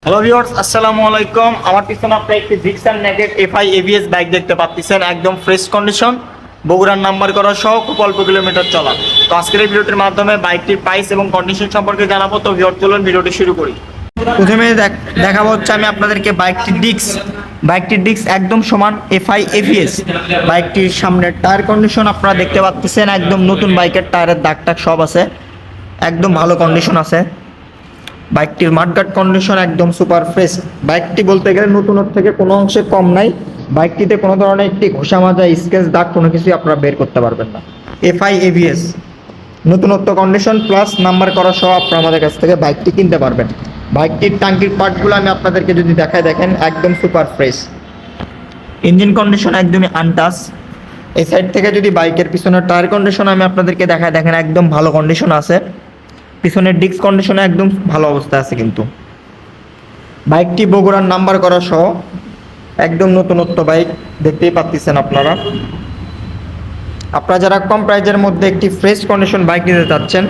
Hello viewers, আসসালামু আলাইকুম। আমার পিছনে আপনারা একটি Gixxer naked FI ABS bike দেখতে পাচ্ছেন। একদম ফ্রেশ কন্ডিশন, বগুড়ার নাম্বার করা সহ খুব অল্প কিলোমিটার চলা। তো আজকের এই ভিডিওটির মাধ্যমে বাইকটির প্রাইস এবং কন্ডিশন সম্পর্কে জানাবো। তো ভিউয়ার চলুন ভিডিওটি শুরু করি। প্রথমে দেখাবো হচ্ছে আমি আপনাদেরকে বাইকটির ডিস্ক একদম সমান এফআই এবিএস। বাইকটির সামনের টায়ার কন্ডিশন আপনারা দেখতে পাচ্ছেন, একদম নতুন বাইকের টায়ারের দাগ টাগ সব আছে, একদম ভালো কন্ডিশন আছে। বাইকটির মাঠগার্ড কন্ডিশন একদম সুপার ফ্রেশ। বাইকটি বলতে গেলে নতুনের থেকে কোনো অংশে কম নাই। বাইকটিতে কোনো ধরনের একটি ঘষা মাজা স্কেচ দাগ কোনো কিছুই আপনারা বের করতে পারবেন না। এফআই এবিএস নতুনত্ব কন্ডিশন প্লাস নাম্বার করা সহ আপনারা আমাদের কাছ থেকে বাইকটি কিনতে পারবেন। বাইকটির টাঙ্কির পার্টগুলো আমি আপনাদেরকে যদি দেখাই, দেখেন একদম সুপার ফ্রেশ। ইঞ্জিন কন্ডিশন একদমই আনটাচ। এই সাইড থেকে যদি বাইকের পিছনের টায়ার কন্ডিশন আমি আপনাদেরকে দেখাই, দেখেন একদম ভালো কন্ডিশন আছে। পিছনের ডিস্ক কন্ডিশনে একদম ভালো অবস্থায় আছে। কিন্তু বাইকটি বগুড়ার নাম্বার করা সহ একদম নতুনত্ব বাইক, দেখতেই পাচ্ছেন আপনারা যারা কম প্রাইজের মধ্যে একটি ফ্রেশ কন্ডিশন বাইক নিতে চাচ্ছেন